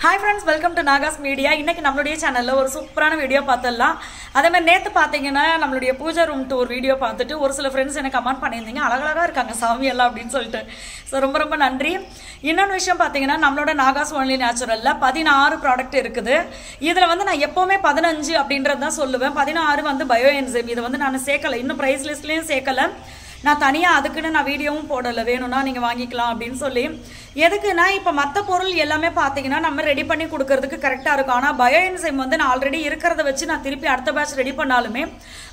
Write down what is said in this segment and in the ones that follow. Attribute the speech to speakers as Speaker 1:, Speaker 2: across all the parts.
Speaker 1: Hi friends, welcome to Nagas Media. இன்னைக்கு நம்மளுடைய சேனல்ல ஒரு சூப்பரான வீடியோ பார்த்தலாம். அதே மாதிரி நேத்து பாத்தீங்கன்னா நம்மளுடைய பூஜா ரூம் டூர் வீடியோ பார்த்துட்டு ஒரு சில फ्रेंड्स எனக்கு கமெண்ட் பண்ணிருந்தீங்க அழகழகா இருக்காங்க சாமி எல்லாம் அப்படினு சொல்லிட்டு. சோ ரொம்ப நன்றி. இன்னொரு விஷயம் பாத்தீங்கன்னா நம்மளோட நாகாஸ் ஒன்லி நேச்சுரல்ல 16 ப்ராடக்ட் இருக்குது. இதுல வந்து நான் எப்பவுமே 15 அப்படிங்கறத தான் சொல்லுவேன். 16 வந்து பயோ என்சைம். இது வந்து நான் சேக்கல. இன்னும் பிரைஸ் லிஸ்ட்லயும் சேக்கல. நான் தனியா அதுக்குன்னு நான் வீடியோவும் போடல. வேணும்னா நீங்க வாங்கிக்கலாம் அப்படினு சொல்லி. எதுக்குனா இப்ப மத்த பொருள் எல்லாமே பாத்தீங்கன்னா நம்ம ரெடி பண்ணி கொடுக்கிறதுக்கு கரெக்ட்டா இருக்கும். ஆனா பயோ என்சைம் வந்து நான் ஆல்ரெடி இருக்கறத வச்சு நான் திருப்பி அடுத்த பேட்ச் ரெடி பண்ணாலுமே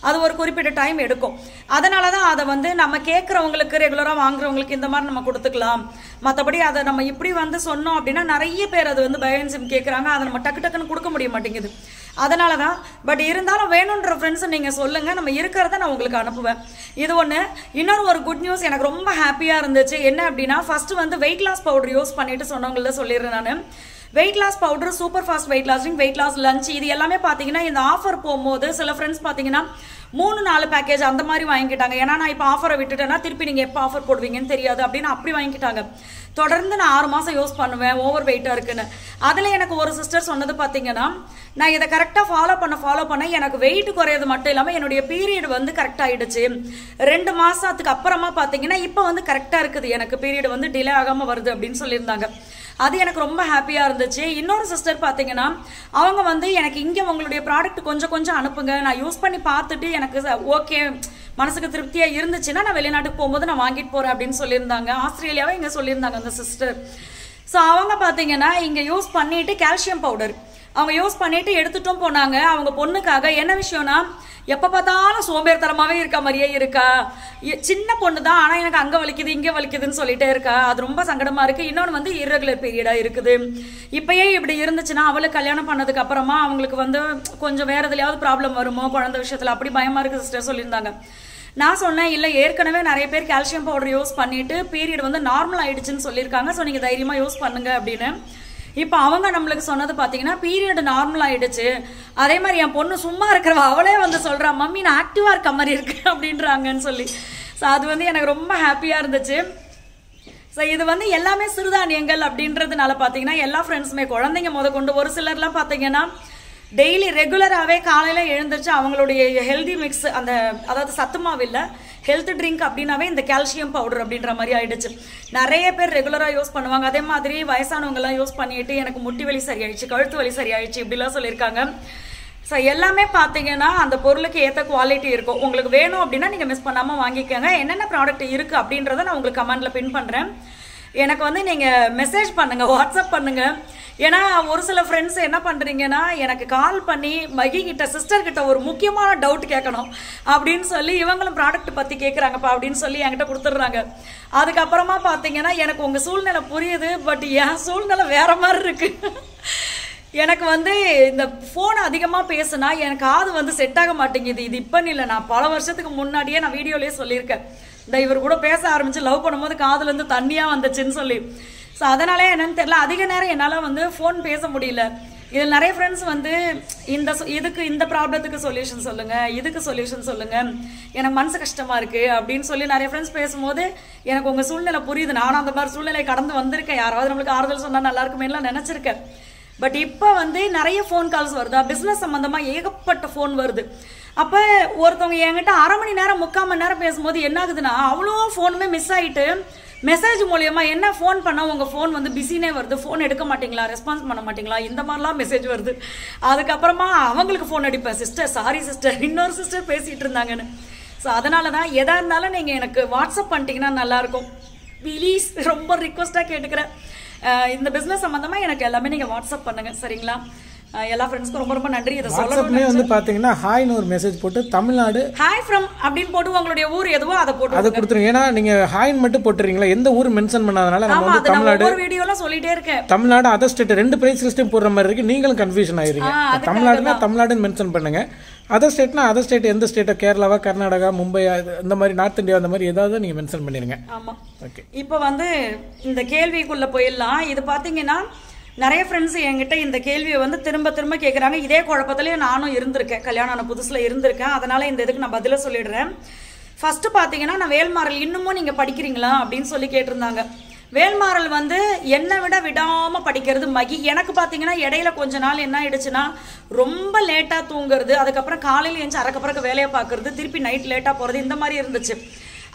Speaker 1: அது ஒரு குறிப்பிட்ட டைம் எடுக்கும். அதனால தான் அத வந்து நம்ம கேக்குறவங்களுக்கு ரெகுலரா வாங்குறவங்களுக்கு இந்த மாதிரி நம்ம கொடுத்துக்கலாம். மத்தபடி அத நம்ம இப்படி வந்து சொன்னோம் அப்படினா நிறைய பேர் அது வந்து பயோ என்சைம் கேக்குறாங்க. அத நம்ம டக்கு டக்குன்னு கொடுக்க முடிய மாட்டேங்குது. அதனால தான் பட் இருந்தாலும் வேணும்ன்ற फ्रेंड्स நீங்க சொல்லுங்க. நம்ம இருக்கறத நான் உங்களுக்கு அனுப்புவேன். இது ஒண்ணு. இன்னொரு ஒரு குட் நியூஸ் எனக்கு ரொம்ப ஹாப்பியா இருந்துச்சு. என்ன அப்படினா ஃபர்ஸ்ட் வந்து weight loss powder யூஸ் பண்ணிட்டு சொன்னவங்கள சொல்லிறேன் நான். weight loss powder super fast weight loss ring weight loss lunch இது எல்லாமே பாத்தீங்கன்னா இந்த ஆஃபர் போயும்போது சில फ्रेंड्स பாத்தீங்கன்னா 3-4 பேக்கேஜ் அந்த மாதிரி வாங்கிட்டாங்க. ஏன்னா நான் இப்ப ஆஃபரை விட்டுட்டேன்னா திருப்பி நீங்க எப்ப ஆஃபர் போடுவீங்கன்னு தெரியாது அப்படின்னு அப்படி வாங்கிட்டாங்க. தொடர்ந்து நான் 6 மாசம் யூஸ் பண்ணுவேன் ஓவர் வெயிட்டா இருக்குன்னு. அதுல எனக்கு ஒரு சிஸ்டர் சொன்னது பாத்தீங்கன்னா நான் இதை கரெக்டா ஃபாலோ பண்ண எனக்கு வெயிட் குறையது மட்டும் இல்லாம என்னுடைய பீரியட் வந்து கரெக்டா ஆயிடுச்சு. 2 மாசத்துக்கு அப்புறமா பாத்தீங்கன்னா இப்ப வந்து கரெக்டா இருக்குது. எனக்கு பீரியட் வந்து டிலே ஆகாம வருது அப்படின்னு சொல்லியிருந்தாங்க. அது எனக்கு ரொம்ப ஹாப்பியா இருந்துச்சு. இன்னொரு சிஸ்டர் பாத்தீங்கன்னா அவங்க வந்து எனக்கு இங்க உங்களுடைய ப்ராடக்ட் கொஞ்சம் அனுப்புங்க. நான் யூஸ் பண்ணி பார்த்துட்டு எனக்கு ஓகே மனசுக்கு திருப்தியா இருந்துச்சுன்னா நான் வெளிநாட்டுக்கு போகும்போது நான் வாங்கிட்டு போறேன் அப்படின்னு சொல்லியிருந்தாங்க. ஆஸ்திரேலியாவே இங்க சொல்லியிருந்தாங்க அந்த சிஸ்டர். ஸோ அவங்க பாத்தீங்கன்னா இங்க யூஸ் பண்ணிட்டு கால்சியம் பவுடர் அவங்க யூஸ் பண்ணிட்டு எடுத்துட்டும் போனாங்க. அவங்க பொண்ணுக்காக என்ன விஷயம்னா எப்ப பார்த்தாலும் சோம்பேறித்தனமாவே இருக்க மாதிரியே இருக்கா. சின்ன பொண்ணு தான் ஆனா எனக்கு அங்க வலிக்குது இங்க வலிக்குதுன்னு சொல்லிட்டே இருக்கா. அது ரொம்ப சங்கடமா இருக்கு. இன்னொன்னு வந்து இர்ரெகுலர் பீரியடா இருக்குது. இப்பயே இப்படி இருந்துச்சுன்னா அவளுக்கு கல்யாணம் பண்ணதுக்கு அப்புறமா அவங்களுக்கு வந்து கொஞ்சம் வேற எதுலயாவது ப்ராப்ளம் வருமோ குழந்தை விஷயத்துல அப்படி பயமா இருக்கு சிஸ்டர் சொல்லியிருந்தாங்க. நான் சொன்னேன் இல்ல ஏற்கனவே நிறைய பேர் கால்சியம் பவுடர் யூஸ் பண்ணிட்டு பீரியட் வந்து நார்மல் ஆயிடுச்சுன்னு சொல்லியிருக்காங்க. ஸோ நீங்க தைரியமா யூஸ் பண்ணுங்க அப்படின்னு. இப்ப அவங்க நம்மளுக்கு சொன்னது பாத்தீங்கன்னா பீரியட் நார்மல் ஆயிடுச்சு. அதே மாதிரி என் பொண்ணு சும்மா இருக்கிறவ அவளே வந்து சொல்றா மம்மி நான் ஆக்டிவா இருக்க மாதிரி இருக்கு அப்படின்றாங்கன்னு சொல்லி. ஸோ அது வந்து எனக்கு ரொம்ப ஹாப்பியா இருந்துச்சு. ஸோ இது வந்து எல்லாமே சிறுதானியங்கள் அப்படின்றதுனால பாத்தீங்கன்னா எல்லா ஃப்ரெண்ட்ஸுமே குழந்தைங்க முத கொண்டு ஒரு சிலர்லாம் பாத்தீங்கன்னா டெய்லி ரெகுலராகவே காலையில எழுந்திரிச்சு அவங்களுடைய ஹெல்தி மிக்ஸ் அந்த அதாவது சத்துமாவு இல்லை ஹெல்த் ட்ரிங்க் அப்படின்னாவே இந்த கால்சியம் பவுடர் அப்படின்ற மாதிரி ஆயிடுச்சு. நிறைய பேர் ரெகுலரா யூஸ் பண்ணுவாங்க. அதே மாதிரி வயசானவங்க எல்லாம் யூஸ் பண்ணிட்டு எனக்கு முட்டி வலி சரியாயிடுச்சு கழுத்து வலி சரியாயிடுச்சு இப்படிலாம் சொல்லியிருக்காங்க. ஸோ எல்லாமே பார்த்தீங்கன்னா அந்த பொருளுக்கு ஏற்ற குவாலிட்டி இருக்கும். உங்களுக்கு வேணும் அப்படின்னா நீங்க மிஸ் பண்ணாம வாங்கிக்கோங்க. என்னென்ன ப்ராடக்ட் இருக்கு அப்படின்றத நான் உங்களுக்கு கமெண்ட்ல பின் பண்றேன். எனக்கு வந்து நீங்க மெசேஜ் பண்ணுங்க வாட்ஸ்அப் பண்ணுங்க. ஏன்னா ஒரு சில ஃப்ரெண்ட்ஸ் என்ன பண்றீங்கன்னா எனக்கு கால் பண்ணி மகி கிட்ட சிஸ்டர் கிட்ட ஒரு முக்கியமான டவுட் கேட்கணும் அப்படின்னு சொல்லி இவங்களும் ப்ராடக்ட் பத்தி கேட்கறாங்கப்பா அப்படின்னு சொல்லி என்கிட்ட கொடுத்துடுறாங்க. அதுக்கப்புறமா பாத்தீங்கன்னா எனக்கு உங்க சூழ்நிலை புரியுது. பட் என் சூழ்நிலை வேற மாதிரி இருக்கு. எனக்கு வந்து இந்த போன் அதிகமா பேசுனா எனக்கு காது வந்து செட் ஆக மாட்டேங்குது. இது இப்ப இல்ல நான் பல வருஷத்துக்கு முன்னாடியே நான் வீடியோலயே சொல்லியிருக்கேன். இந்த இவர் கூட பேச ஆரம்பிச்சு லவ் பண்ணும்போது காதுல இருந்து தண்ணியா வந்துச்சுன்னு சொல்லி. ஸோ அதனாலே என்னன்னு தெரியல அதிக நேரம் என்னால வந்து போன் பேச முடியல. இதில் நிறைய ஃப்ரெண்ட்ஸ் வந்து இந்த ப்ராப்ளத்துக்கு சொல்யூஷன் சொல்லுங்க இதுக்கு சொல்யூஷன் சொல்லுங்க எனக்கு மனசு கஷ்டமா இருக்கு அப்படின்னு சொல்லி நிறைய ஃப்ரெண்ட்ஸ் பேசும்போது எனக்கு உங்க சூழ்நிலை புரியுது. நானும் அந்த மாதிரி சூழ்நிலை கடந்து வந்திருக்கேன். யாராவது நம்மளுக்கு ஆறுதல் சொன்னா நல்லா இருக்குமேலாம் நினைச்சிருக்கேன். பட் இப்போ வந்து நிறைய ஃபோன் கால்ஸ் வருதா பிசினஸ் சம்பந்தமா ஏகப்பட்ட ஃபோன் வருது. அப்ப ஒருத்தவங்க என்கிட்ட 1/2 மணி நேரம் 3/4 மணி நேரம் பேசும்போது என்ன ஆகுதுன்னா அவ்வளோ ஃபோனுமே மிஸ் ஆயிட்டு மெசேஜ் மூலியமா என்ன ஃபோன் பண்ணா உங்க ஃபோன் வந்து பிஸினே வருது ஃபோன் எடுக்க மாட்டீங்களா ரெஸ்பான்ஸ் பண்ண மாட்டீங்களா இந்த மாதிரிலாம் மெசேஜ் வருது. அதுக்கப்புறமா அவங்களுக்கு ஃபோன் அடிப்பேன் சிஸ்டர் சாரி சிஸ்டர் இன்னொரு சிஸ்டர் பேசிட்டு இருந்தாங்கன்னு. ஸோ அதனால தான் எதா இருந்தாலும் நீங்க எனக்கு வாட்ஸ்அப் பண்ணிட்டீங்கன்னா நல்லா இருக்கும். ப்ளீஸ் ரொம்ப ரிக்வஸ்டா கேட்டுக்கிறேன். இந்த பிசினஸ் சம்பந்தமா எனக்கு எல்லாமே நீங்க வாட்ஸ்அப் பண்ணுங்க சரிங்களா. எல்லா ஃப்ரெண்ட்ஸ்க்கும் ரொம்ப நன்றி. இத
Speaker 2: சொல்லணும்னே வந்து பாத்தீங்கன்னா ஹாய்னு ஒரு மெசேஜ் போட்டு தமிழ்நாடு
Speaker 1: ஹாய் ஃப்ரம் அப்படினு போட்டு உங்களுடைய ஊர் எதுவோ அத போட்டு
Speaker 2: அத கொடுத்துருங்க. ஏனா நீங்க ஹாய் மட்டும் போட்டுறீங்களா எந்த ஊர் மென்ஷன் பண்ணாதனால நம்ம வந்து தமிழ்நாடு
Speaker 1: ஒரு வீடியோல சொல்லிட்டே இருக்கேன்.
Speaker 2: தமிழ்நாடு அதர் ஸ்டேட் ரெண்டு பிரைஸ் லிஸ்டும் போடுற மாதிரி இருக்கு. நீங்களும் கன்ஃபியூஷன் ஆயிருங்க. தமிழ்நாடுனா தமிழ்நாடுன்னு மென்ஷன் பண்ணுங்க. அதர் ஸ்டேட்னா அதர் ஸ்டேட் எந்த ஸ்டேட்டோ கேரளாவா கர்நாடகா மும்பை இந்த மாதிரி நார்த் இந்தியா அந்த மாதிரி ஏதாவது நீங்க மென்ஷன் பண்ணிருங்க.
Speaker 1: ஆமா ஓகே. இப்போ வந்து இந்த கேள்விக்குள்ள போயிடலாம். இது பாத்தீங்கன்னா நிறைய ஃப்ரெண்ட்ஸ் என்கிட்ட இந்த கேள்வியை வந்து திரும்ப கேட்குறாங்க. இதே குழப்பத்திலேயே நானும் இருந்திருக்கேன். கல்யாணம் ஆன புதுசுல இருந்திருக்கேன். அதனால இந்த இதுக்கு நான் பதில சொல்லிடுறேன். ஃபர்ஸ்ட் பாத்தீங்கன்னா நான் வேல்மாறல் இன்னமும் நீங்க படிக்கிறீங்களா அப்படின்னு சொல்லி கேட்டிருந்தாங்க. வேல்மாறல் வந்து என்னை விட விடாம படிக்கிறது மகி. எனக்கு பாத்தீங்கன்னா இடையில கொஞ்ச நாள் என்ன ஆயிடுச்சுன்னா ரொம்ப லேட்டா தூங்குறது, அதுக்கப்புறம் காலையில எழுந்து அறக்கப்புறக்க வேலையை பாக்குறது, திருப்பி நைட் லேட்டா போறது, இந்த மாதிரி இருந்துச்சு.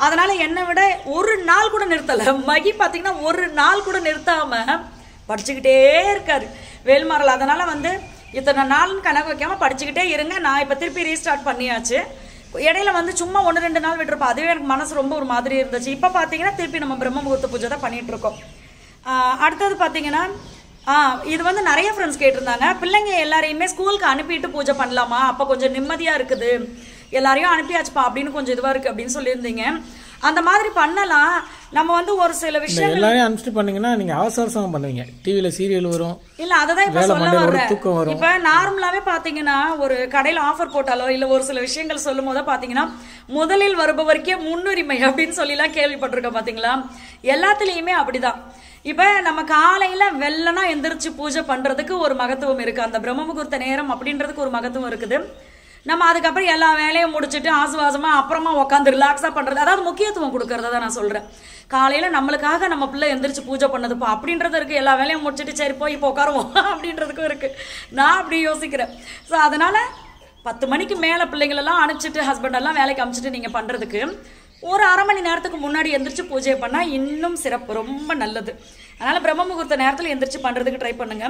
Speaker 1: அதனால என்னை விட ஒரு நாள் கூட நிறுத்தல. மகி பாத்தீங்கன்னா ஒரு நாள் கூட நிறுத்தாம படிச்சுக்கிட்டே இருக்காரு வேல்மாறல். அதனால வந்து இத்தனை நாள்னு கணக்கு வைக்காம படிச்சுக்கிட்டே இருங்க. நான் இப்போ திருப்பி ரீஸ்டார்ட் பண்ணியாச்சு. இடையில வந்து சும்மா 1-2 நாள் விட்டுருப்போம். அதுவே எனக்கு மனசு ரொம்ப ஒரு மாதிரி இருந்துச்சு. இப்போ பார்த்தீங்கன்னா திருப்பி நம்ம பிரம்ம முகூர்த்த பூஜை தான் பண்ணிட்டு இருக்கோம். அடுத்தது பார்த்தீங்கன்னா இது வந்து நிறைய ஃப்ரெண்ட்ஸ் கேட்டிருந்தாங்க, பிள்ளைங்க எல்லாரையுமே ஸ்கூலுக்கு அனுப்பிட்டு பூஜை பண்ணலாமா, அப்போ கொஞ்சம் நிம்மதியாக இருக்குது, எல்லாரையும் அனுப்பியாச்சுப்பா அப்படின்னு கொஞ்சம் இதுவாக இருக்குது அப்படின்னு சொல்லியிருந்தீங்க. அந்த மாதிரி பண்ணலாம். நம்ம வந்து ஒரு சில விஷயம்
Speaker 2: எல்லாரையும் அனுப்பிச்சு பண்ணீங்கன்னா நீங்க அவசரமா பண்ணுவீங்க, டிவில சீரியல் வரும்.
Speaker 1: இல்ல அததான் இப்ப சொல்ல வர்றேன். இப்ப நார்மலாவே பாத்தீங்கன்னா ஒரு கடையில ஆஃபர் போட்டாலோ இல்ல ஒரு சில விஷயங்கள் சொல்லும் போது பாத்தீங்கன்னா முதலில் வருபவருக்கே முன்னுரிமை அப்படின்னு சொல்லிலாம் கேள்விப்பட்டிருக்க பாத்தீங்களா. எல்லாத்துலயுமே அப்படிதான். இப்ப நம்ம காலையில வெள்ளனா எந்திரிச்சு பூஜை பண்றதுக்கு ஒரு மகத்துவம் இருக்கு, அந்த பிரம்ம முகூர்த்த நேரம் அப்படின்றதுக்கு ஒரு மகத்துவம் இருக்குது. நம்ம அதுக்கப்புறம் எல்லா வேலையும் முடிச்சுட்டு ஆசுவாசமா அப்புறமா உட்காந்து ரிலாக்ஸா பண்றது, அதாவது முக்கியத்துவம் கொடுக்கறத தான் நான் சொல்றேன். காலையில நம்மளுக்காக நம்ம பிள்ளை எந்திரிச்சு பூஜை பண்ணதுப்பா அப்படின்றது இருக்கு, எல்லா வேலையும் முடிச்சுட்டு சரி போய் இப்போ உட்காருவோம் அப்படின்றதுக்கும் இருக்கு. நான் அப்படி யோசிக்கிறேன். ஸோ அதனால 10 மணிக்கு மேல பிள்ளைங்களெல்லாம் அனுப்பிச்சிட்டு ஹஸ்பண்ட் எல்லாம் வேலைக்கு அனுப்பிச்சிட்டு நீங்க பண்றதுக்கு ஒரு அரை மணி நேரத்துக்கு முன்னாடி எந்திரிச்சு பூஜை பண்ணா இன்னும் சிறப்பு, ரொம்ப நல்லது. அதனால பிரம்ம முகூர்த்த நேரத்தில் எந்திரிச்சு பண்றதுக்கு ட்ரை பண்ணுங்க.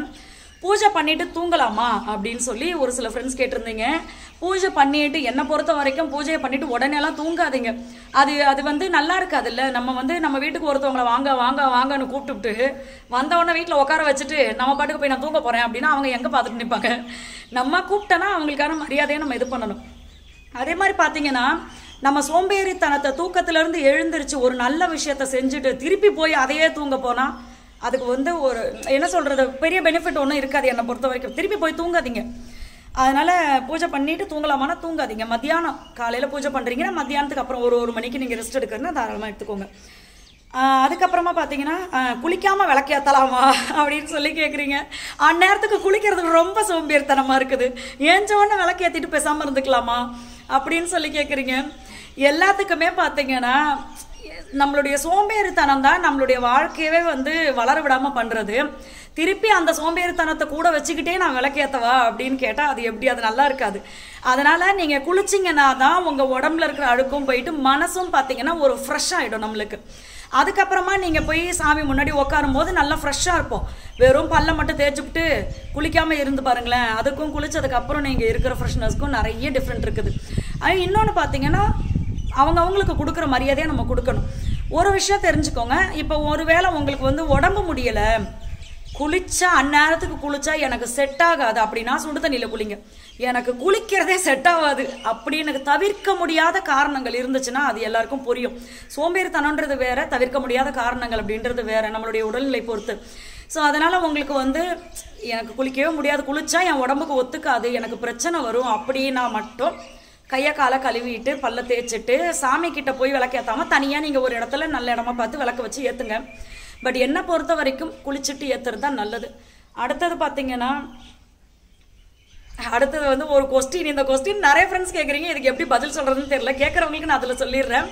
Speaker 1: பூஜை பண்ணிட்டு தூங்கலாமா அப்படின்னு சொல்லி ஒரு சில ஃப்ரெண்ட்ஸ் கேட்டிருந்தீங்க. பூஜை பண்ணிட்டு என்னை பொறுத்த வரைக்கும் பூஜையை பண்ணிட்டு உடனே எல்லாம் தூங்காதீங்க. அது வந்து நல்லா இருக்காது இல்ல. நம்ம வந்து நம்ம வீட்டுக்கு ஒருத்தவங்களை வாங்க வாங்க வாங்கன்னு கூப்பிட்டுட்டு வந்தவொடனே வீட்டில் உட்கார வச்சுட்டு நம்ம பாட்டுக்கு போய் நான் தூங்க போறேன் அப்படின்னா அவங்க எங்க பார்த்துட்டு நிற்பாங்க. நம்ம கூப்பிட்டோன்னா அவங்களுக்கான மரியாதையை நம்ம இது பண்ணணும். அதே மாதிரி பார்த்தீங்கன்னா நம்ம சோம்பேறித்தனத்தை தூக்கத்துல இருந்து எழுந்திருச்சு ஒரு நல்ல விஷயத்த செஞ்சுட்டு திருப்பி போய் அதையே தூங்க போனா அதுக்கு வந்து ஒரு என்ன சொல்றது பெரிய பெனிஃபிட் ஒன்றும் இருக்காது என்னை பொறுத்த வரைக்கும். திருப்பி போய் தூங்காதீங்க. அதனால பூஜை பண்ணிட்டு தூங்கலாமான்னா தூங்காதீங்க. மத்தியானம் காலையில பூஜை பண்றீங்கன்னா மத்தியானத்துக்கு அப்புறம் ஒரு மணிக்கு நீங்க ரெஸ்ட் எடுக்கிறதுனா தாராளமாக எடுத்துக்கோங்க. அதுக்கப்புறமா பார்த்தீங்கன்னா குளிக்காம விளக்கேற்றலாமா அப்படின்னு சொல்லி கேட்குறீங்க. அந்நேரத்துக்கு குளிக்கிறதுக்கு ரொம்ப சோம்பேறித்தனமா இருக்குது, ஏஞ்சவொன்னே விளக்கேற்றிட்டு பேசாமல் இருந்துக்கலாமா அப்படின்னு சொல்லி கேட்குறீங்க. எல்லாத்துக்குமே பார்த்தீங்கன்னா நம்மளுடைய சோம்பேறித்தனம் தான் நம்மளுடைய வாழ்க்கையவே வந்து வளர விடாம பண்றது. திருப்பி அந்த சோம்பேறித்தனத்தை கூட வச்சுக்கிட்டே நான் விளக்கேற்றவா அப்படின்னு கேட்டா அது எப்படி, அது நல்லா இருக்காது. அதனால நீங்க குளிச்சிங்கன்னா தான் உங்க உடம்புல இருக்கிற அழுக்கும் போயிட்டு மனசும் பார்த்தீங்கன்னா ஒரு ஃப்ரெஷ் ஆகிடும் நம்மளுக்கு. அதுக்கப்புறமா நீங்க போய் சாமி முன்னாடி உட்காரும் போது நல்லா ஃப்ரெஷ்ஷா இருப்போம். வெறும் பல்ல மட்டும் தேய்ச்சிவிட்டு குளிக்காம இருந்து பாருங்களேன், அதுக்கும் குளிச்சதுக்கு அப்புறம் நீங்க இருக்கிற ஃப்ரெஷ்னஸ்க்கும் நிறைய டிஃப்ரெண்ட் இருக்குது. இன்னொன்று பார்த்தீங்கன்னா அவங்களுக்கு கொடுக்குற மரியாதையை நம்ம கொடுக்கணும். ஒரு விஷயம் தெரிஞ்சுக்கோங்க, இப்போ ஒருவேளை உங்களுக்கு வந்து உடம்பு முடியலை, குளிச்சா அந்நேரத்துக்கு குளிச்சா எனக்கு செட் ஆகாது அப்படின்னா சுடு தண்ணியில் குளிங்க. எனக்கு குளிக்கிறதே செட் ஆகாது அப்படின்னு தவிர்க்க முடியாத காரணங்கள் இருந்துச்சுன்னா அது எல்லாருக்கும் புரியும். சோம்பேறித்தனன்றது வேற, தவிர்க்க முடியாத காரணங்கள் அப்படின்றது வேற, நம்மளுடைய உடல்நிலை பொறுத்து. ஸோ அதனால உங்களுக்கு வந்து எனக்கு குளிக்கவே முடியாது, குளிச்சா என் உடம்புக்கு ஒத்துக்காது, எனக்கு பிரச்சனை வரும் அப்படின்னா மட்டும் கையை காலை கழுவிட்டு பல்ல தேய்ச்சிட்டு சாமி கிட்ட போய் விளக்கேற்றாம தனியாக நீங்கள் ஒரு இடத்துல நல்ல இடமா பார்த்து விளக்க வச்சு ஏற்றுங்க. பட் என்னை பொறுத்த வரைக்கும் குளிச்சுட்டு ஏற்றுறது தான் நல்லது. அடுத்தது பார்த்தீங்கன்னா அடுத்தது வந்து ஒரு கொஸ்டின். இந்த கொஸ்டின் நிறைய ஃப்ரெண்ட்ஸ் கேட்குறீங்க, இதுக்கு எப்படி பதில் சொல்கிறதுன்னு தெரியல. கேட்குறவங்களுக்கு நான் அதில் சொல்லிடுறேன்.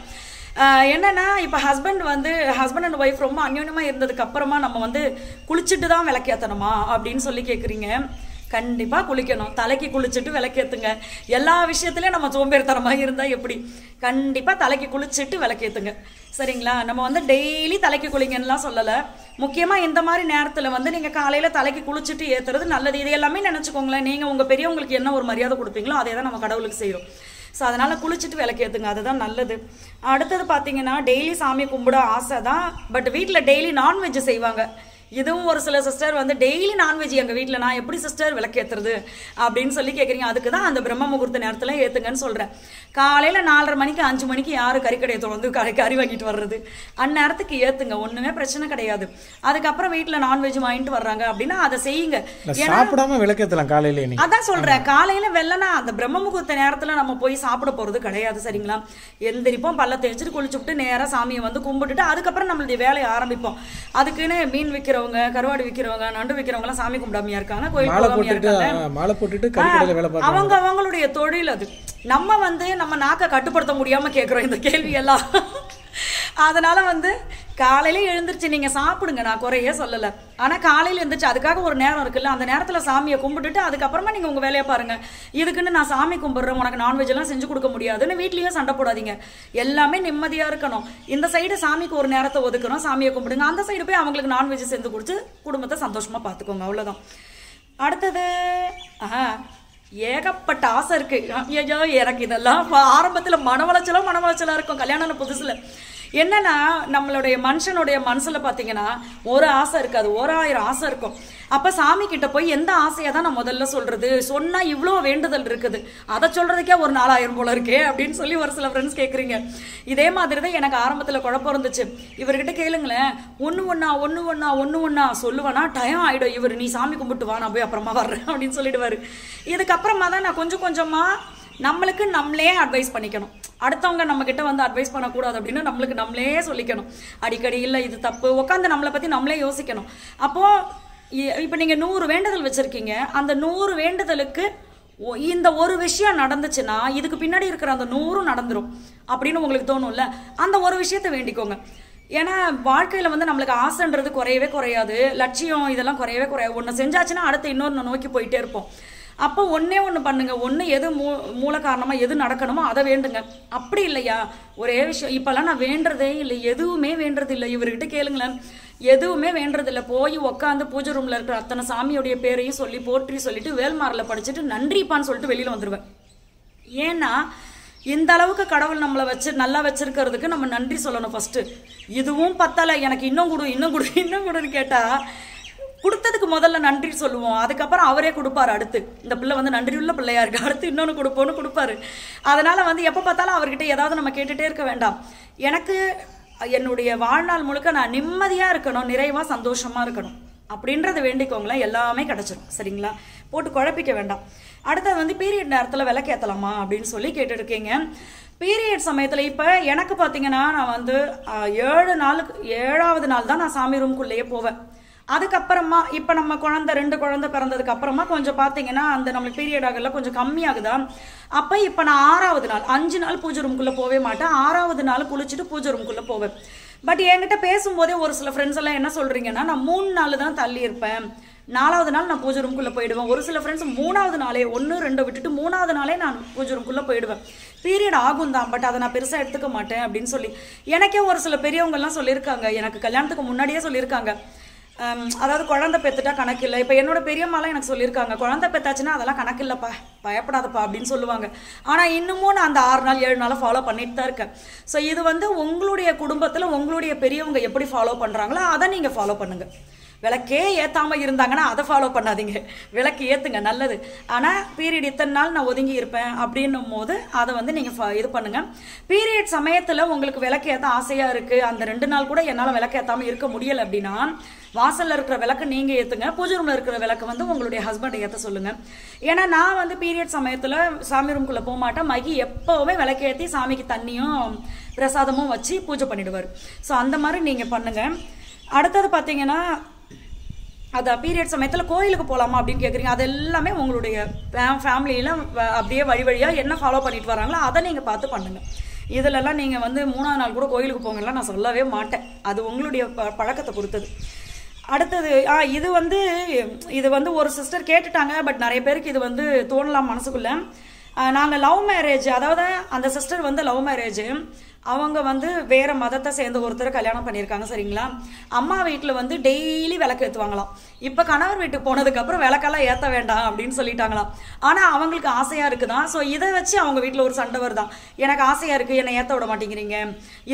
Speaker 1: என்னன்னா இப்போ ஹஸ்பண்ட் அண்ட் ஒய்ஃப் ரொம்ப அந்யோன்யமாக இருந்ததுக்கு அப்புறமா நம்ம வந்து குளிச்சுட்டு தான் விளக்கேற்றணுமா அப்படின்னு சொல்லி கேட்குறீங்க. கண்டிப்பா குளிக்கணும். தலைக்கு குளிச்சுட்டு விளக்கேத்துங்க. எல்லா விஷயத்திலயும் நம்ம சோம்பேறித்தனமாக இருந்தா எப்படி? கண்டிப்பா தலைக்கு குளிச்சுட்டு விளக்கேத்துங்க, சரிங்களா? நம்ம வந்து டெய்லி தலைக்கு குளிங்கன்னுலாம் சொல்லல. முக்கியமா இந்த மாதிரி நேரத்துல வந்து நீங்க காலையில தலைக்கு குளிச்சுட்டு ஏத்துறது நல்லது. இது எல்லாமே நினைச்சுக்கோங்களேன், நீங்க உங்க பெரியவங்களுக்கு என்ன ஒரு மரியாதை கொடுப்பீங்களோ அதே தான் நம்ம கடவுளுக்கு செய்யறோம். ஸோ அதனால குளிச்சுட்டு விளக்கேத்துங்க, அதுதான் நல்லது. அடுத்தது பார்த்தீங்கன்னா டெய்லி சாமி கும்பிட ஆசை தான், பட் வீட்டில் டெய்லி நான்வெஜ் செய்வாங்க. இதுவும் ஒரு சில சிஸ்டர் வந்து டெய்லி நான்வெஜ் எங்கள் வீட்டில், நான் எப்படி சிஸ்டர் விளக்கேற்றுறது அப்படின்னு சொல்லி கேட்குறீங்க. அதுக்கு தான் அந்த பிரம்ம முகூர்த்த நேரத்தில் ஏற்றுங்கன்னு சொல்கிறேன். காலையில் 4:30 மணிக்கு 5 மணிக்கு யார் கறிக்கடையை தொடர்ந்து கறி வாங்கிட்டு வர்றது, அந்நேரத்துக்கு ஏற்றுங்க, ஒன்றுமே பிரச்சனை கிடையாது. அதுக்கப்புறம் வீட்டில் நான்வெஜ் வாங்கிட்டு வர்றாங்க அப்படின்னா அதை செய்யுங்க.
Speaker 2: சாப்பிடாம விளக்கேற்றலாம் காலையில.
Speaker 1: அதான் சொல்கிறேன், காலையில் வெள்ளனா அந்த பிரம்ம முகூர்த்த நேரத்தில் நம்ம போய் சாப்பிட போகிறது கிடையாது, சரிங்களா? எந்திரிப்போம், பல்ல தேய்ச்சிட்டு குளிச்சுட்டு நேராக சாமியை வந்து கும்பிட்டுட்டு அதுக்கப்புறம் நம்மளுடைய வேலையை ஆரம்பிப்போம். அதுக்குன்னு மீன் விற்கிறவங்க, கருவாடு விற்கிறவங்க, நண்டு விற்கிறவங்க எல்லாம் சாமி கும்பிடாமையா இருக்காங்க, கோயில் போகாமையா இருக்காங்க. அவங்க அவங்களுடைய தொழில் அது. நம்ம வந்து நம்ம நாக்கை கட்டுப்படுத்த முடியாம கேட்கிறோம் இந்த கேள்வி எல்லாம். அதனால வந்து காலையில எழுந்திருச்சு நீங்க சாப்பிடுங்க, நான் குறையே சொல்லலை. ஆனா காலையில எழுந்திரிச்சு அதுக்காக ஒரு நேரம் இருக்குல்ல, அந்த நேரத்துல சாமியை கும்பிட்டுட்டு அதுக்கப்புறமா நீங்க உங்க வேலையை பாருங்க. இதுக்குன்னு நான் சாமி கும்பிடுறேன், உனக்கு நான்வெஜ் எல்லாம் செஞ்சு கொடுக்க முடியாதுன்னு வீட்லயும் சண்டை போடாதீங்க. எல்லாமே நிம்மதியா இருக்கணும். இந்த சைடு சாமிக்கு ஒரு நேரத்தை ஒதுக்கணும், சாமியை கும்பிடுங்க. அந்த சைடு போய் அவங்களுக்கு நான்வெஜ் செஞ்சு கொடுத்து குடும்பத்தை சந்தோஷமா பாத்துக்கோங்க. அவ்வளவுதான். அடுத்தது ஏகப்பட்ட ஆசை இருக்கு. ஐயோ, எனக்கு இதெல்லாம் ஆரம்பத்துல மனவளைச்சலா இருக்கும் கல்யாணம் புதுசுல. என்னன்னா நம்மளுடைய மனுஷனுடைய மனசுல பாத்தீங்கன்னா ஒரு ஆசை இருக்காது, 1000 ஆசை இருக்கும். அப்ப சாமி கிட்ட போய் எந்த ஆசையை தான் நான் முதல்ல சொல்றது, சொன்னா இவ்வளோ வேண்டுதல் இருக்குது, அதை சொல்றதுக்கே ஒரு 4000 போல இருக்கே அப்படின்னு சொல்லி ஒரு சில ஃப்ரெண்ட்ஸ் கேட்குறீங்க. இதே மாதிரி தான் எனக்கு ஆரம்பத்துல குழப்பம் இருந்துச்சு. இவர்கிட்ட கேளுங்களேன், ஒன்று ஒன்னா சொல்லுவேன்னா டயம் ஆயிடும். இவர் நீ சாமி கும்பிட்டு வா, நான் போய் அப்புறமா வர்றேன் அப்படின்னு சொல்லிடுவாரு. இதுக்கப்புறமா தான் நான் கொஞ்சமா நம்மளுக்கு நம்மளே அட்வைஸ் பண்ணிக்கணும். அடுத்தவங்க நம்ம கிட்ட வந்து அட்வைஸ் பண்ணக்கூடாது அப்படின்னு நம்மளுக்கு நம்மளே சொல்லிக்கணும். அடிக்கடி இல்லை இது தப்பு, உட்காந்து நம்மளை பத்தி நம்மளே யோசிக்கணும். அப்போ இப்போ நீங்க 100 வேண்டுதல் வச்சிருக்கீங்க, அந்த 100 வேண்டுதலுக்கு இந்த ஒரு விஷயம் நடந்துச்சுன்னா இதுக்கு பின்னாடி இருக்கிற அந்த 100 நடந்துரும் அப்படின்னு உங்களுக்கு தோணும்ல. அந்த ஒரு விஷயத்தை வேண்டிக்கோங்க. ஏன்னா வாழ்க்கையில வந்து நம்மளுக்கு ஆசைன்றது குறையவே குறையாது, லட்சியம் இதெல்லாம் குறையவே குறையாது. ஒன்று செஞ்சாச்சுன்னா அடுத்து இன்னொன்று நோக்கி போயிட்டே இருப்போம். அப்போ ஒன்னே ஒன்று பண்ணுங்க. ஒன்று எது மூல காரணமாக எது நடக்கணுமோ அதை வேண்டுங்க. அப்படி இல்லையா ஒரே விஷயம் இப்போல்லாம் நான் வேண்டதே இல்லை, எதுவுமே வேண்டது இல்லை. இவர்கிட்ட கேளுங்களேன், எதுவுமே வேண்டது இல்லை. போய் உட்காந்து பூஜை ரூமில் இருக்கிற அத்தனை சாமியோடைய பேரையும் சொல்லி போற்றி சொல்லிட்டு வேல்மாரில் படிச்சுட்டு நன்றிப்பான்னு சொல்லிட்டு வெளியில் வந்துடுவேன். ஏன்னா இந்த அளவுக்கு கடவுள் நம்மளை நல்லா வச்சிருக்கிறதுக்கு நம்ம நன்றி சொல்லணும் ஃபர்ஸ்ட். இதுவும் பத்தலை, எனக்கு இன்னும் கொடுன்னு கேட்டால் கொடுத்ததுக்கு முதல்ல நன்றி சொல்லுவோம். அதுக்கப்புறம் அவரே கொடுப்பாரு. அடுத்து இந்த பிள்ளை வந்து நன்றி உள்ள பிள்ளையா இருக்கு, அடுத்து இன்னொன்று கொடுப்பாரு. அதனால வந்து எப்போ பார்த்தாலும் அவர்கிட்ட ஏதாவது நம்ம கேட்டுட்டே இருக்க வேண்டாம். எனக்கு என்னுடைய வாழ்நாள் முழுக்க நான் நிம்மதியா இருக்கணும், நிறைவா சந்தோஷமா இருக்கணும் அப்படின்றத வேண்டிக்கோங்களேன், எல்லாமே கிடைச்சிடும். சரிங்களா, போட்டு குழப்பிக்க வேண்டாம். அடுத்தது வந்து பீரியட் நேரத்தில் விளக்கேற்றலாமா அப்படின்னு சொல்லி கேட்டுருக்கீங்க. பீரியட் சமயத்தில் இப்போ எனக்கு பார்த்தீங்கன்னா நான் வந்து 7வது நாள் தான் நான் சாமி ரூம்குள்ளேயே போவேன். அதுக்கப்புறமா இப்போ நம்ம 2 குழந்தை பிறந்ததுக்கு அப்புறமா கொஞ்சம் பார்த்தீங்கன்னா அந்த நம்மளுக்கு பீரியட் ஆகல கொஞ்சம் கம்மியாகுதா. அப்போ இப்போ நான் 6வது நாள் 5 நாள் பூஜை ரூம்குள்ளே போவே மாட்டேன். 6வது நாள் குளிச்சுட்டு பூஜை ரூம்குள்ளே போவேன். பட் என்கிட்ட பேசும்போதே ஒரு சில ஃப்ரெண்ட்ஸ் எல்லாம் என்ன சொல்றீங்கன்னா, நான் 3 நாள் தான் தள்ளி இருப்பேன், 4வது நாள் நான் பூஜை ரூம்குள்ளே போயிடுவேன். ஒரு சில ஃப்ரெண்ட்ஸ் 3வது நாளே 1 2 விட்டுட்டு 3வது நாளே நான் பூஜை ரூம்குள்ளே போயிடுவேன். பீரியட் ஆகும் தான், பட் அதை நான் பெருசாக எடுத்துக்க மாட்டேன் அப்படின்னு சொல்லி எனக்கே ஒரு சில பெரியவங்கெல்லாம் சொல்லியிருக்காங்க. எனக்கு கல்யாணத்துக்கு முன்னாடியே சொல்லியிருக்காங்க. அதாவது குழந்தை பெற்றுட்டா கணக்கு இல்லை. இப்போ என்னோட பெரியம்மாலாம் எனக்கு சொல்லியிருக்காங்க, குழந்தை பெற்றாச்சுன்னா அதெல்லாம் கணக்கு இல்லைப்பா, பயப்படாதப்பா அப்படின்னு சொல்லுவாங்க. ஆனால் இன்னமும் நான் அந்த 6 நாள் 7 நாள் ஃபாலோ பண்ணிட்டு தான் இருக்கேன். ஸோ இது வந்து உங்களுடைய குடும்பத்தில் உங்களுடைய பெரியவங்க எப்படி ஃபாலோ பண்ணுறாங்களோ அதை நீங்கள் ஃபாலோ பண்ணுங்கள். விளக்கே ஏற்றாமல் இருந்தாங்கன்னா அதை ஃபாலோ பண்ணாதீங்க, விளக்கு ஏற்றுங்க, நல்லது. ஆனால் பீரியட் இத்தனை நாள் நான் ஒதுங்கி இருப்பேன் அப்படின்னும் போது அதை வந்து நீங்கள் இது பண்ணுங்கள். பீரியட் சமயத்தில் உங்களுக்கு விளக்கு ஏற்ற ஆசையாக இருக்குது, அந்த 2 நாள் கூட என்னால் விளக்கு ஏற்றாமல் இருக்க முடியலை அப்படின்னா வாசலில் இருக்கிற விளக்கு நீங்கள் ஏற்றுங்க, பூஜை ரூமில் இருக்கிற விளக்கு வந்து உங்களுடைய ஹஸ்பண்டை ஏற்ற சொல்லுங்கள். ஏன்னா நான் வந்து பீரியட் சமயத்தில் சாமி ரூம்குள்ளே போக மாட்டேன். மகி எப்போவுமே விளக்கு ஏற்றி சாமிக்கு தண்ணியும் பிரசாதமும் வச்சு பூஜை பண்ணிடுவார். ஸோ அந்த மாதிரி நீங்கள் பண்ணுங்கள். அடுத்தது பார்த்தீங்கன்னா அது பீரியட் சமயத்தில் கோயிலுக்கு போகலாமா அப்படின்னு கேட்குறீங்க. அது எல்லாமே உங்களுடைய ஃபேமிலியில் அப்படியே வழியாக என்ன ஃபாலோ பண்ணிட்டு வராங்களோ அதை நீங்கள் பார்த்து பண்ணுங்கள். இதிலெல்லாம் நீங்கள் வந்து 3வது நாள் கூட கோயிலுக்கு போங்கலாம் நான் சொல்லவே மாட்டேன், அது உங்களுடைய பழக்கத்தை பொறுத்தது. அடுத்தது இது வந்து ஒரு சிஸ்டர் கேட்டுட்டாங்க, பட் நிறைய பேருக்கு இது வந்து தோணலாம் மனசுக்குள்ள. நாங்கள் லவ் மேரேஜ், அதாவது அந்த சிஸ்டர் வந்து லவ் மேரேஜ், அவங்க வந்து வேற மதத்தை சேர்ந்த ஒருத்தரை கல்யாணம் பண்ணியிருக்காங்க. சரிங்களா, அம்மா வீட்டில் வந்து டெய்லி விளக்கு ஏற்றுவாங்களாம். இப்போ கணவர் வீட்டுக்கு போனதுக்கப்புறம் விளக்கெல்லாம் ஏற்ற வேண்டாம் அப்படின்னு சொல்லிட்டாங்களாம். ஆனால் அவங்களுக்கு ஆசையாக இருக்குதான். ஸோ இதை வச்சு அவங்க வீட்டில் ஒரு சண்டை வருதான், எனக்கு ஆசையாக இருக்குது என்னை ஏற்ற விட மாட்டேங்கிறீங்க,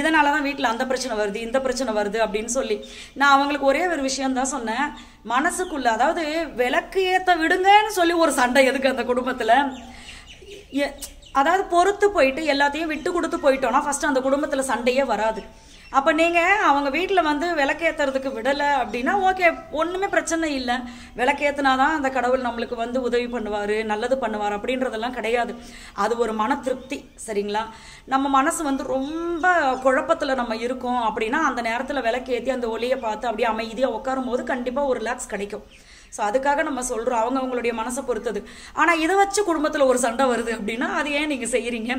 Speaker 1: இதனால தான் வீட்டில் அந்த பிரச்சனை வருது இந்த பிரச்சனை வருது அப்படின்னு சொல்லி நான் அவங்களுக்கு ஒரே ஒரு விஷயம்தான் சொன்னேன் மனசுக்குள்ள. அதாவது விளக்கு ஏற்ற விடுங்கன்னு சொல்லி ஒரு சண்டை எதுக்கு அந்த குடும்பத்தில்? அதாவது பொறுத்து போயிட்டு எல்லாத்தையும் விட்டு கொடுத்து போயிட்டோம்னா ஃபர்ஸ்ட் அந்த குடும்பத்தில் சண்டையே வராது. அப்போ நீங்கள் அவங்க வீட்டில் வந்து விளக்கேற்றுறதுக்கு விடலை அப்படின்னா ஓகே, ஒன்றுமே பிரச்சனை இல்லை. விளக்கேற்றினாதான் அந்த கடவுள் நம்மளுக்கு வந்து உதவி பண்ணுவார், நல்லது பண்ணுவார் அப்படின்றதெல்லாம் கிடையாது. அது ஒரு மன திருப்தி. சரிங்களா, நம்ம மனசு வந்து ரொம்ப குழப்பத்தில் நம்ம இருக்கோம் அப்படின்னா அந்த நேரத்தில் விளக்கேற்றி அந்த ஒளியை பார்த்து அப்படியே அமைதியாக உட்காரும் போது கண்டிப்பாக ஒரு ரிலாக்ஸ் கிடைக்கும். ஸோ அதுக்காக நம்ம சொல்கிறோம், அவங்களுடைய மனசை பொறுத்தது. ஆனால் இதை வச்சு குடும்பத்தில் ஒரு சண்டை வருது அப்படின்னா அது ஏன் நீங்கள் செய்கிறீங்க?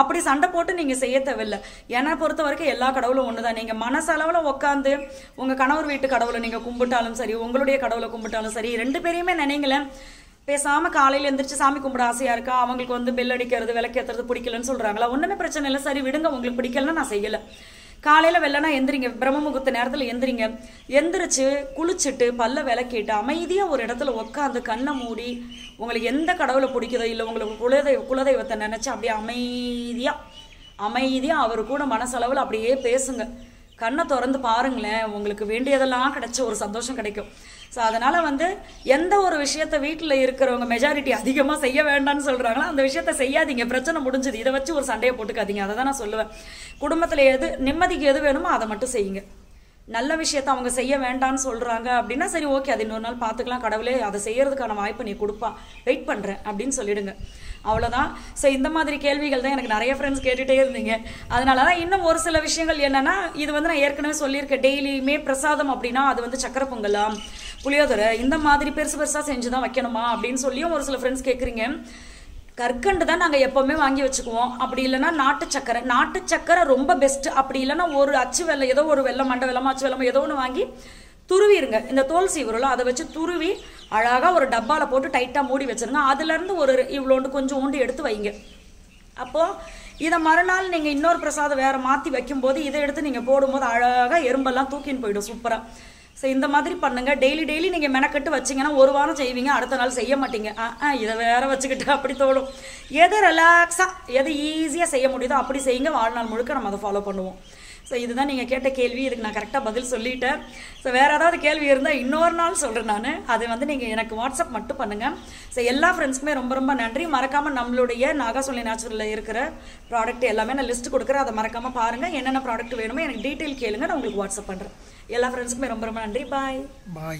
Speaker 1: அப்படி சண்டை போட்டு நீங்கள் செய்ய தேவையில்லை. என்னை பொறுத்த வரைக்கும் எல்லா கடவுளும் ஒன்று தான். நீங்கள் மனசளவில் உட்காந்து உங்கள் கணவர் வீட்டு கடவுளை நீங்கள் கும்பிட்டாலும் சரி, உங்களுடைய கடவுளை கும்பிட்டாலும் சரி, 2 பேரையுமே நினைங்களேன். பேசாமல் காலையில் எழுந்திரிச்சு சாமி கும்பிட ஆசையாக இருக்கா, அவங்களுக்கு வந்து பெல் அடிக்கிறது விளக்கேற்றுறது பிடிக்கலன்னு சொல்கிறாங்களா, ஒன்றுமே பிரச்சனை இல்லை, சரி விடுங்க, உங்களுக்கு பிடிக்கலன்னா நான் செய்யலை. காலையில் வெள்ளனா எந்திரிங்க, பிரம்ம முகூர்த்த நேரத்தில் எந்திரிங்க, எந்திரிச்சு குளிச்சுட்டு பல்ல விளக்கிட்டு அமைதியாக ஒரு இடத்துல உட்காந்து கண்ணை மூடி உங்களுக்கு எந்த கடவுளை பிடிக்குதோ இல்லை உங்களுக்கு குலதெய்வத்தை நினச்சி அப்படியே அமைதியாக அவர் கூட மனசளவில் அப்படியே பேசுங்க. கண்ணை திறந்து பாருங்களேன், உங்களுக்கு வேண்டியதெல்லாம் கிடைச்ச ஒரு சந்தோஷம் கிடைக்கும். ஸோ அதனால் வந்து எந்த ஒரு விஷயத்த வீட்டில் இருக்கிறவங்க மெஜாரிட்டி அதிகமாக செய்ய வேண்டாம்னு சொல்கிறாங்களோ அந்த விஷயத்த செய்யாதீங்க, பிரச்சனை முடிஞ்சுது. இதை வச்சு ஒரு சண்டையை போட்டுக்காதீங்க. அதை தான் நான் சொல்லுவேன். குடும்பத்தில் நிம்மதிக்கு எது வேணுமோ அதை மட்டும் செய்யுங்க. நல்ல விஷயத்த அவங்க செய்ய வேண்டாம்னு சொல்கிறாங்க அப்படின்னா சரி ஓகே, அது இன்னொரு நாள் பார்த்துக்கலாம், கடவுளே அதை செய்யறதுக்கான வாய்ப்பு நீ கொடுப்பா, வெயிட் பண்ணுறேன் அப்படின்னு சொல்லிடுங்க. அவ்வளோதான். ஸோ இந்த மாதிரி கேள்விகள் தான் எனக்கு நிறைய ஃப்ரெண்ட்ஸ் கேட்டுகிட்டே இருந்தீங்க. அதனால தான் இன்னும் ஒரு சில விஷயங்கள் என்னென்னா, இது வந்து நான் ஏற்கனவே சொல்லியிருக்கேன், டெய்லியுமே பிரசாதம் அப்படின்னா அது வந்து சக்கரை பொங்கலாம், புளியோதரை இந்த மாதிரி பெருசாக செஞ்சு தான் வைக்கணுமா அப்படின்னு சொல்லியும் ஒரு சில ஃப்ரெண்ட்ஸ் கேட்குறீங்க. கற்கண்டு தான் நாங்கள் எப்போவுமே வாங்கி வச்சுக்குவோம். அப்படி இல்லைன்னா நாட்டு சக்கரை ரொம்ப பெஸ்ட்டு. அப்படி இல்லைன்னா ஒரு அச்சு வெல்லம், ஏதோ ஒரு வெல்லம், மண்டை வெல்லமோ அச்சு வெல்லமோ ஏதோ ஒன்று வாங்கி துருவிடுங்க. இந்த தோல் சீவரலாம் அதை வச்சு துருவி அழகாக ஒரு டப்பாவில் போட்டு டைட்டாக மூடி வச்சுருங்க. அதுலேருந்து ஒரு இவ்வளோண்டு கொஞ்சம் ஊண்டு எடுத்து வைங்க. அப்போது இதை மறுநாள் நீங்கள் இன்னொரு பிரசாதம் வேறு மாற்றி வைக்கும்போது இதை எடுத்து நீங்கள் போடும்போது அழகாக எறும்பெல்லாம் தூக்கின்னு போயிடும் சூப்பராக. ஸோ இந்த மாதிரி பண்ணுங்க. டெய்லி நீங்கள் மெனக்கட்டு வச்சிங்கன்னா ஒரு வாரம் செய்வீங்க, அடுத்த நாள் செய்ய மாட்டீங்க. இதை வேற வச்சுக்கிட்டு அப்படி தோணும். எது ரிலாக்ஸாக எது ஈஸியாக செய்ய முடியுதோ அப்படி செய்யுங்க. வாழ்நாள் முழுக்க நம்ம அதை ஃபாலோ பண்ணுவோம். ஸோ இதுதான் நீங்கள் கேட்ட கேள்வி. இதுக்கு நான் கரெக்டாக பதில் சொல்லிட்டேன். ஸோ வேறு ஏதாவது கேள்வி இருந்தால் இன்னொரு நாள் சொல்கிறேன் நான். அது வந்து நீங்கள் எனக்கு வாட்ஸ்அப் மட்டும் பண்ணுங்கள். ஸோ எல்லா ஃப்ரெண்ட்ஸுக்குமே ரொம்ப நன்றி. மறக்காமல் நம்மளுடைய நாகாசொல்லி நேச்சுரலில் இருக்கிற ப்ராடக்ட் எல்லாமே நான் லிஸ்ட் கொடுக்குறேன். அதை மறக்காமல் பாருங்கள். என்னென்ன ப்ராடக்ட் வேணுமோ எனக்கு டீட்டெயில் கேளுங்க, நான் உங்களுக்கு வாட்ஸ்அப் பண்ணுறேன். எல்லா ஃப்ரெண்ட்ஸுக்குமே ரொம்ப நன்றி. பாய்.